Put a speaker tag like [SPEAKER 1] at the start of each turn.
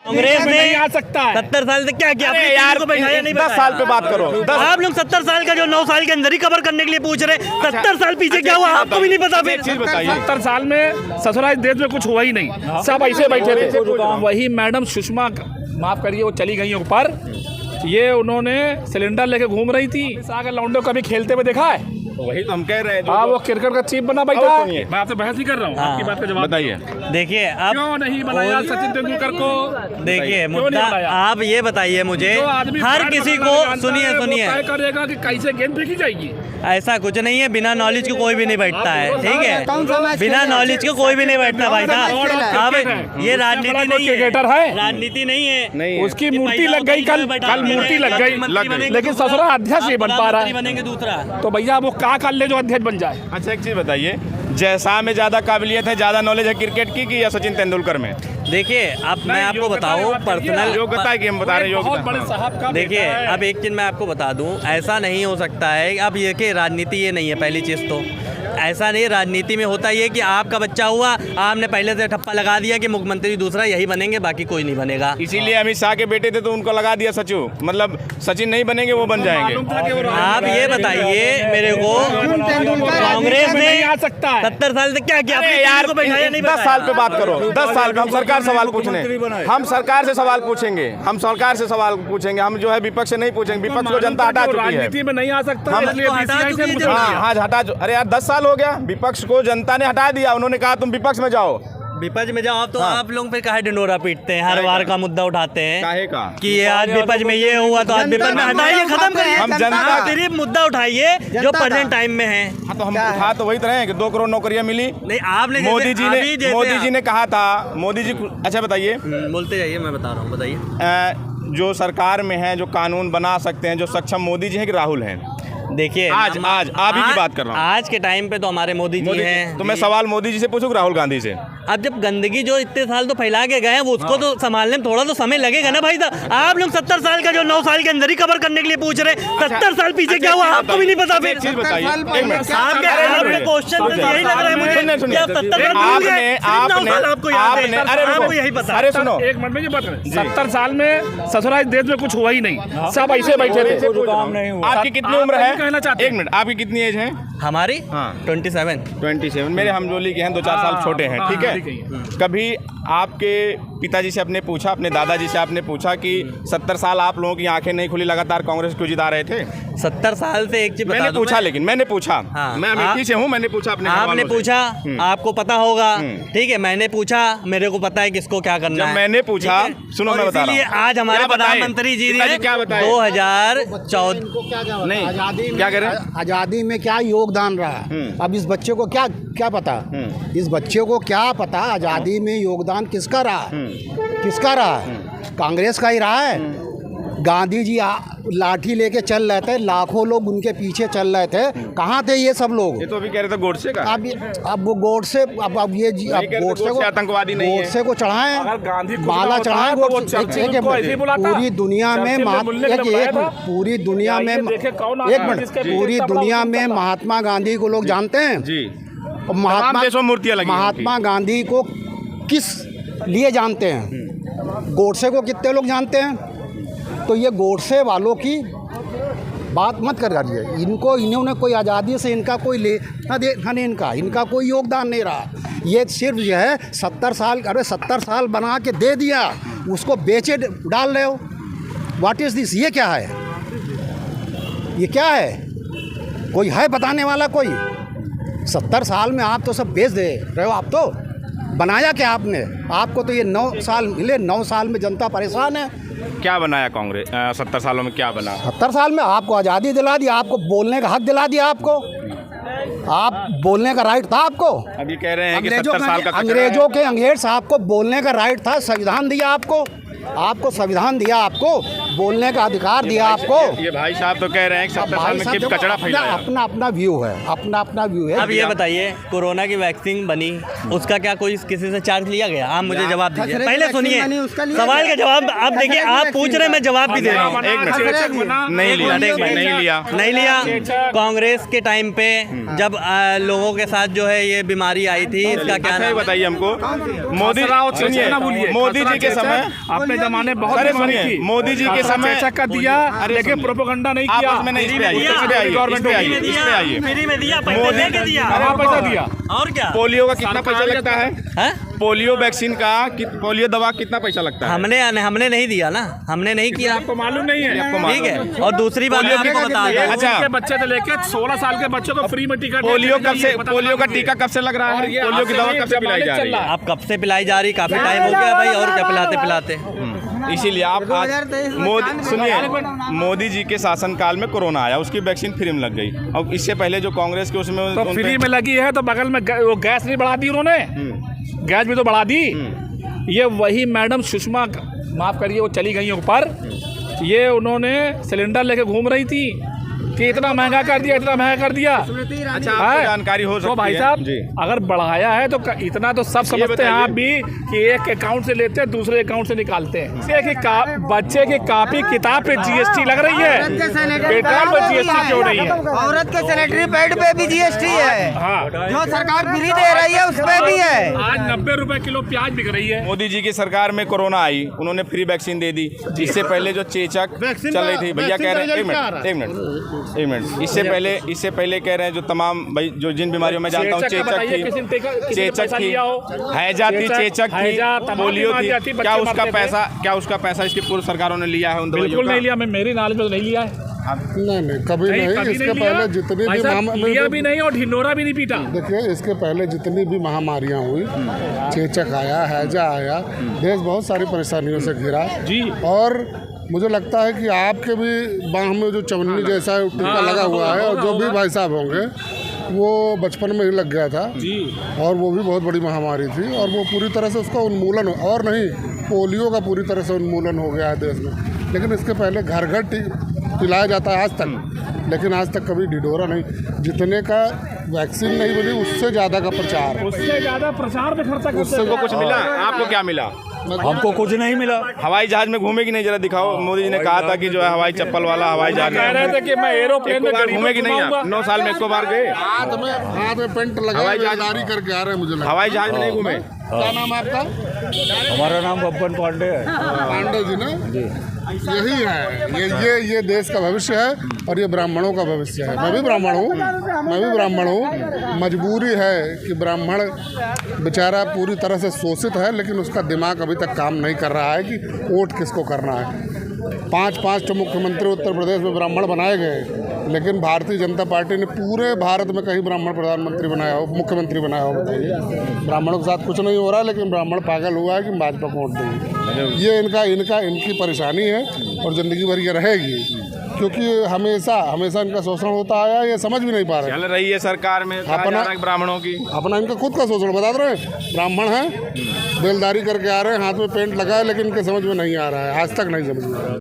[SPEAKER 1] कांग्रेस ने
[SPEAKER 2] नहीं आ सकता है।
[SPEAKER 1] 70 साल से क्या किया?
[SPEAKER 3] अरे यार 10 साल पे बात करो।
[SPEAKER 1] आप लोग 70 साल का जो 9 साल के अंदर ही कवर करने के लिए पूछ रहे, 70 साल पीछे क्या हुआ आपको भी नहीं पता फिर?
[SPEAKER 2] 70 साल में ससुराल देश में कुछ हुआ ही नहीं, सब ऐसे बैठे थे। वही मैडम सुषमा, माफ करिए, वो चली गई ऊपर। ये उन्होंने सिलेंडर लेके घूम रही थी। आगे लौंडे कभी खेलते हुए देखा है?
[SPEAKER 3] वही तो हम कह रहे हैं।
[SPEAKER 2] हाँ, वो क्रिकेट का चीफ बना बैठा है।
[SPEAKER 3] सुनिए।
[SPEAKER 2] मैं आपसे बहस नहीं कर रहा हूँ, आपकी बात का जवाब
[SPEAKER 3] बताइए।
[SPEAKER 1] देखिए अब
[SPEAKER 2] क्यों नहीं बनाया सचिन तेंदुलकर को?
[SPEAKER 1] देखिए
[SPEAKER 2] क्यों
[SPEAKER 1] मुद्दा
[SPEAKER 2] नहीं बनाया?
[SPEAKER 1] आप ये बताइए मुझे,
[SPEAKER 2] जो आदमी
[SPEAKER 1] हर
[SPEAKER 2] बैट
[SPEAKER 1] किसी
[SPEAKER 2] पकड़ना
[SPEAKER 1] को
[SPEAKER 2] जानता
[SPEAKER 1] सुनिए
[SPEAKER 2] है, वो
[SPEAKER 1] सुनिए,
[SPEAKER 2] तय करेगा कि कैसे गेंद फेंकी जाएगी।
[SPEAKER 1] ऐसा कुछ नहीं है, बिना नॉलेज के कोई भी नहीं बैठता है, ठीक है? बिना नॉलेज के कोई भी नहीं बैठता भाई साहब। अब ये राजनीति नहीं है,
[SPEAKER 2] क्रिकेटर है,
[SPEAKER 1] राजनीति नहीं है।
[SPEAKER 3] नहीं
[SPEAKER 2] उसकी मूर्ति लग गई, कल मूर्ति लग गई, लेकिन ससुराल अध्यक्ष नहीं बन पा रहा है।
[SPEAKER 1] बनेंगे दूसरा
[SPEAKER 2] तो भैया वो क्या कर ले जो अध्यक्ष बन जाए?
[SPEAKER 3] अच्छा एक चीज बताइए, जैसा में ज्यादा काबिलियत है, ज्यादा नॉलेज है क्रिकेट की कि या सचिन तेंदुलकर में?
[SPEAKER 1] देखिए अब मैं आपको बताऊं पर्सनल
[SPEAKER 3] योग्यता की हम बता रहे हैं,
[SPEAKER 2] बहुत बड़े
[SPEAKER 3] योग्यता।
[SPEAKER 2] साहब का
[SPEAKER 1] देखिए
[SPEAKER 2] बेटा है।
[SPEAKER 1] अब एक चीज़ मैं आपको बता दूं, ऐसा नहीं हो सकता है। अब ये कि राजनीति ये नहीं है, पहली चीज़ तो ऐसा नहीं। राजनीति में होता ये कि आपका बच्चा हुआ, आपने पहले से ठप्पा लगा दिया कि मुख्यमंत्री दूसरा यही बनेंगे, बाकी कोई नहीं बनेगा।
[SPEAKER 3] इसीलिए अमित शाह के बेटे थे तो उनको लगा दिया सचिव, मतलब सचिन नहीं बनेंगे वो बन जाएंगे।
[SPEAKER 1] आप ये बताइए मेरे को, कांग्रेस ने
[SPEAKER 2] नहीं आ सकता है।
[SPEAKER 1] 70 साल से क्या किया?
[SPEAKER 3] अरे यार 10 साल पे बात करो, 10 साल पे हम सरकार सवाल पूछने, हम सरकार से सवाल पूछेंगे, हम सरकार से सवाल पूछेंगे, हम जो है विपक्ष से नहीं पूछेंगे। विपक्ष को जनता हटा चुकी है,
[SPEAKER 2] राजनीति में नहीं आ सकता,
[SPEAKER 3] हम
[SPEAKER 2] इसलिए BCI से पूछ रहे
[SPEAKER 3] हाँ
[SPEAKER 2] हैं।
[SPEAKER 3] हाँ हटा। अरे यार 10 साल हो गया, विपक्ष को जनता ने हटा दिया। उन्होंने कहा तुम विपक्ष में जाओ।
[SPEAKER 1] विपक्ष में जाओ तो
[SPEAKER 3] हाँ।
[SPEAKER 1] आप लोग फिर काहे ढिंडोरा पीटते हैं, हर बार का मुद्दा उठाते हैं
[SPEAKER 3] काहे का?
[SPEAKER 1] कि ये आज विपक्ष में ये हुआ तो आज विपक्ष में हटाइए, खत्म करिए।
[SPEAKER 3] हम जनता
[SPEAKER 1] आप सिर्फ मुद्दा उठाइए जो प्रेजेंट टाइम में है।
[SPEAKER 3] हाँ तो हम उठा तो वही तरह हैं कि 2 करोड़ नौकरियां मिली।
[SPEAKER 1] नहीं आपने
[SPEAKER 3] मोदी जी ने कहा था, मोदी जी। अच्छा बताइए,
[SPEAKER 1] बोलते जाइए, मैं बता रहा हूँ, बताइए।
[SPEAKER 3] जो सरकार में है, जो कानून बना सकते हैं, जो सक्षम मोदी जी हैं कि राहुल हैं?
[SPEAKER 1] देखिए
[SPEAKER 3] आज अभी की बात कर रहा हूँ।
[SPEAKER 1] आज के टाइम पे तो हमारे मोदी जी हैं।
[SPEAKER 3] तो मैं सवाल मोदी जी से पूछूं कि राहुल गांधी से?
[SPEAKER 1] अब जब गंदगी जो इतने साल तो फैला के गए हैं, वो उसको तो संभालने में थोड़ा तो समय लगेगा ना भाई साहब। आप लोग 70 साल का जो 9 साल के अंदर ही कवर करने के लिए पूछ रहे, 70 साल पीछे क्या हुआ आपको भी नहीं पता फिर?
[SPEAKER 3] एक चीज बताइए, एक मिनट।
[SPEAKER 1] आपके क्वेश्चन में यही लग रहा है मुझे
[SPEAKER 3] सुनिए,
[SPEAKER 1] कि आप 70 साल भूल गए, सिर्फ 9 साल आपको याद है, आपको यही पता।
[SPEAKER 2] अरे सुनो, एक मिनट में ये बात करें, 70 साल में ससुराल देश में कुछ हुआ ही नहीं, सब ऐसे बैठे थे।
[SPEAKER 3] आपकी कितनी उम्र है?
[SPEAKER 2] कहना चाहते
[SPEAKER 3] एक मिनट, आपकी कितनी एज है?
[SPEAKER 1] हमारी
[SPEAKER 3] हाँ।
[SPEAKER 1] 27।
[SPEAKER 3] मेरे हमजोली के हैं, 2-4 साल छोटे हैं, ठीक है। कभी आपके पिताजी से आपने पूछा, अपने दादाजी से आपने पूछा कि 70 साल आप लोगों की आंखें नहीं खुली, लगातार कांग्रेस क्यों जिता रहे थे?
[SPEAKER 1] 70 साल से एक चीज बता
[SPEAKER 3] मैंने
[SPEAKER 1] दूं
[SPEAKER 3] पूछा, लेकिन मैंने पूछा,
[SPEAKER 1] हाँ।
[SPEAKER 3] मैं अमेठी से हूँ, मैंने पूछा अपने
[SPEAKER 1] आपने
[SPEAKER 3] घरवालों से।
[SPEAKER 1] पूछा, आपको पता होगा, ठीक है। मैंने पूछा, मेरे को पता है किसको क्या करना
[SPEAKER 3] जब
[SPEAKER 1] है।
[SPEAKER 3] मैंने पूछा, सुनो मैं बता रहा
[SPEAKER 1] इसीलिए
[SPEAKER 3] हूँ।
[SPEAKER 1] आज हमारे
[SPEAKER 3] क्या बताएं?
[SPEAKER 1] प्रधानमंत्री जी
[SPEAKER 3] पिताजी
[SPEAKER 1] ने
[SPEAKER 3] क्या बताएं?
[SPEAKER 1] 2014
[SPEAKER 3] नहीं,
[SPEAKER 4] आजादी
[SPEAKER 3] क्या कह रहे
[SPEAKER 4] में, आजादी में क्या योगदान रहा। अब इस बच्चे को क्या क्या पता, इस बच्चे को क्या पता आजादी में योगदान किसका रहा, किसका रहा? कांग्रेस का ही रहा है। गांधी जी लाठी लेके चल रहे थे, लाखों लोग उनके पीछे चल रहे थे, कहाँ थे ये सब लोग?
[SPEAKER 3] ये तो अभी कह रहे थे गोडसे का।
[SPEAKER 4] अब वो गोडसे, अब ये गोडसे को,
[SPEAKER 3] आतंकवादी नहीं है।
[SPEAKER 4] गोडसे को चढ़ाएं,
[SPEAKER 2] गांधी को
[SPEAKER 4] माला
[SPEAKER 2] होता
[SPEAKER 4] चढ़ाएं
[SPEAKER 2] है तो वो
[SPEAKER 4] गोडसे।
[SPEAKER 2] चर्चिल को ऐसे ही बुलाता।
[SPEAKER 4] पूरी दुनिया में
[SPEAKER 2] चर्चिल ने मुल्ले के बुलाया था।
[SPEAKER 4] पूरी दुनिया में,
[SPEAKER 2] ये देखे कौन आता
[SPEAKER 4] एक
[SPEAKER 2] है
[SPEAKER 4] मिनट,
[SPEAKER 2] जिसके
[SPEAKER 4] पूरी
[SPEAKER 2] पीछे
[SPEAKER 4] दुनिया
[SPEAKER 2] कपड़ा
[SPEAKER 4] में
[SPEAKER 2] उतारा।
[SPEAKER 4] महात्मा गांधी को लोग जानते हैं।
[SPEAKER 3] जी,
[SPEAKER 4] और महात्मा
[SPEAKER 3] देशों में मूर्तियां लगी हैं
[SPEAKER 4] महात्मा गांधी को किस लिए जानते हैं? गोडसे को कितने लोग जानते हैं? तो ये गोडसे वालों की बात मत करिए। इन्होंने कोई आज़ादी से इनका कोई लेना देना नहीं, इनका कोई योगदान नहीं रहा। ये सिर्फ जो है 70 साल, अरे 70 साल बना के दे दिया, उसको बेचे डाल रहे हो। What is this? ये क्या है? ये क्या है? कोई है बताने वाला? कोई 70 साल में आप तो सब बेच दे रहे हो। आप तो बनाया क्या आपने? आपको तो ये 9 साल मिले, 9 साल में जनता परेशान है।
[SPEAKER 3] क्या बनाया कांग्रेस 70 सालों में? क्या बना?
[SPEAKER 4] 70 साल में आपको आज़ादी दिला दी, आपको बोलने का हक दिला दिया, आपको आप बोलने का राइट था आपको।
[SPEAKER 3] अभी कह रहे हैं कि 70 साल का
[SPEAKER 4] अंग्रेजों के अंग्रेज साहब को बोलने का राइट था, संविधान दिया आपको, आपको संविधान दिया, आपको बोलने का अधिकार दिया आपको।
[SPEAKER 3] ये भाई साहब तो कह रहे हैं कि 70 साल में किस कचरा फैलाया।
[SPEAKER 4] अपना अपना व्यू है, अपना अपना व्यू है।
[SPEAKER 1] अब ये बताइए, कोरोना की वैक्सीन बनी, उसका क्या कोई किसी से चार्ज लिया गया? आप मुझे जवाब दीजिए। पहले सुनिए सवाल का जवाब। अब देखिए, आप पूछ रहे, मैं जवाब भी दे रहा हूँ।
[SPEAKER 3] एक मिनट, नहीं लिया।
[SPEAKER 1] कांग्रेस के टाइम पे जब लोगों के साथ जो है ये बीमारी आई थी, इसका क्या नाम?
[SPEAKER 3] बताइए हमको। मोदी जी के समय,
[SPEAKER 2] अपने जमाने बहुत
[SPEAKER 3] मोदी जी के समय
[SPEAKER 2] चेचक का दिया, लेकिन प्रोपेगेंडा नहीं किया।
[SPEAKER 3] आपस में नहीं, इस पे आइए,
[SPEAKER 1] फ्री में दिया, पैसे देके दिया।
[SPEAKER 2] पैसा दिया।
[SPEAKER 1] और क्या?
[SPEAKER 3] पोलियो का कितना पैसा लगता है? पोलियो वैक्सीन का, पोलियो दवा कितना पैसा लगता है?
[SPEAKER 1] हमने नहीं दिया ना, हमने नहीं किया।
[SPEAKER 2] आपको मालूम नहीं है?
[SPEAKER 1] ठीक है। और दूसरी बात आपको बता दूं,
[SPEAKER 2] अच्छा, बच्चे से लेके 16 साल के बच्चों को फ्री में टीका।
[SPEAKER 3] पोलियो का टीका कब से लग रहा है? पोलियो की दवा कब से पिलाई जा रही है?
[SPEAKER 1] आप कब से पिलाई जा रही? काफी टाइम हो गया भाई, और क्या पिलाते पिलाते।
[SPEAKER 3] इसीलिए आप आज सुनिए, मोदी जी के शासनकाल में कोरोना आया, उसकी वैक्सीन फ्री में लग गई। और इससे पहले जो कांग्रेस के उसमें
[SPEAKER 2] तो फ्री में लगी है, तो बगल में वो गैस नहीं बढ़ा दी उन्होंने? गैस भी तो बढ़ा दी। ये वही मैडम सुषमा, माफ करिए, वो चली गई ऊपर। ये उन्होंने सिलेंडर लेके घूम रही थी कि इतना महंगा कर दिया, इतना महंगा कर दिया।
[SPEAKER 3] अच्छा, आपको जानकारी हो सकती है।
[SPEAKER 2] तो भाई साहब, अगर बढ़ाया है तो इतना तो सब समझते हैं आप भी कि एक अकाउंट से लेते हैं, दूसरे अकाउंट से निकालते हैं। बच्चे की कॉपी किताब पे जीएसटी लग रही है, पेट्रोल पे जीएसटी क्यों नहीं है?
[SPEAKER 5] औरत के सैनिटरी पैड पे भी जीएसटी है।
[SPEAKER 2] हाँ,
[SPEAKER 5] जो सरकार फ्री दे रही है उस पे भी है।
[SPEAKER 2] आज 90 रुपए किलो प्याज बिक रही है।
[SPEAKER 3] मोदी जी की सरकार में कोरोना आई, उन्होंने फ्री वैक्सीन दे दी। इससे पहले जो चेचक चल रही थी, भैया कह रहे हैं, एक मिनट, इससे पहले कह रहे हैं जो तमाम भाई, जो जिन बीमारियों में जानता हूँ, चेचक थी, हैजा थी, चेचक थी, पोलियो थी, क्या उसका पैसा इसकी पूर्व सरकारों ने लिया है? उन
[SPEAKER 2] बिल्कुल नहीं लिया। मैं मेरी नॉलेज में तो नहीं लिया है।
[SPEAKER 6] नहीं, कभी नहीं। इसके पहले जितनी भी
[SPEAKER 2] लिया भी नहीं और ढिंडोरा भी नहीं पीटा।
[SPEAKER 6] देखिए, इसके पहले जितनी भी महामारियां हुई, चेचक आया, हैजा आया, देश बहुत सारी परेशानियों से घिरा जी। और मुझे लगता है कि आपके भी बाह में जो चवन्नी जैसा टीका लगा हुआ है, और जो भी भाई साहब होंगे, वो बचपन में ही लग गया था जी। और वो भी बहुत बड़ी महामारी थी, और वो पूरी तरह से उसका उन्मूलन, और नहीं, पोलियो का पूरी तरह से उन्मूलन हो गया है देश में। लेकिन इसके पहले घर घर पिलाया जाता है आज तक, लेकिन आज तक कभी ढिढोरा नहीं। जितने का वैक्सीन नहीं बनी, उससे ज़्यादा का प्रचार,
[SPEAKER 2] उससे ज़्यादा प्रचार में खर्चा करते।
[SPEAKER 3] उससे कुछ मिला? आपको क्या मिला?
[SPEAKER 7] हमको कुछ नहीं मिला।
[SPEAKER 3] हवाई जहाज में घूमेगी नहीं, जरा दिखाओ। मोदी जी ने कहा था कि जो है हवाई चप्पल वाला हवाई जहाज
[SPEAKER 2] कह रहे थे कि मैं एरोप्लेन में
[SPEAKER 3] घूमेगी नहीं। 9 साल में 1 बार गए,
[SPEAKER 6] हाथ में पेंट लगा,
[SPEAKER 3] हवाई जहाज
[SPEAKER 6] करके आ रहे हैं। मुझे
[SPEAKER 3] हवाई जहाज में नहीं घूमे।
[SPEAKER 6] क्या नाम है आपका?
[SPEAKER 7] हमारा नाम बब्बन पांडे है।
[SPEAKER 6] पांडे जी ना जी। यही है, ये देश का भविष्य है, और ये ब्राह्मणों का भविष्य है। मैं भी ब्राह्मण हूँ। मजबूरी है कि ब्राह्मण बेचारा पूरी तरह से शोषित है, लेकिन उसका दिमाग अभी तक काम नहीं कर रहा है कि वोट किसको करना है। 5 तो मुख्यमंत्री उत्तर प्रदेश में ब्राह्मण बनाए गए, लेकिन भारतीय जनता पार्टी ने पूरे भारत में कहीं ब्राह्मण प्रधानमंत्री बनाया हो, मुख्यमंत्री बनाया हो? बताइए। ब्राह्मणों के साथ कुछ नहीं हो रहा, लेकिन ब्राह्मण पागल हुआ है कि भाजपा को वोट देंगे। ये इनकी परेशानी है, और ज़िंदगी भर ये रहेगी, क्योंकि हमेशा इनका शोषण होता आया। ये समझ भी नहीं पा रहे।
[SPEAKER 3] चल रही है सरकार में
[SPEAKER 6] अपना
[SPEAKER 3] ब्राह्मणों की,
[SPEAKER 6] अपना इनका खुद का शोषण बता रहे हैं। ब्राह्मण हैं, बेलदारी करके आ रहे हैं, हाथ में पेंट लगा है, लेकिन इनके समझ में नहीं आ रहा है, आज तक नहीं समझ में आ रहा है।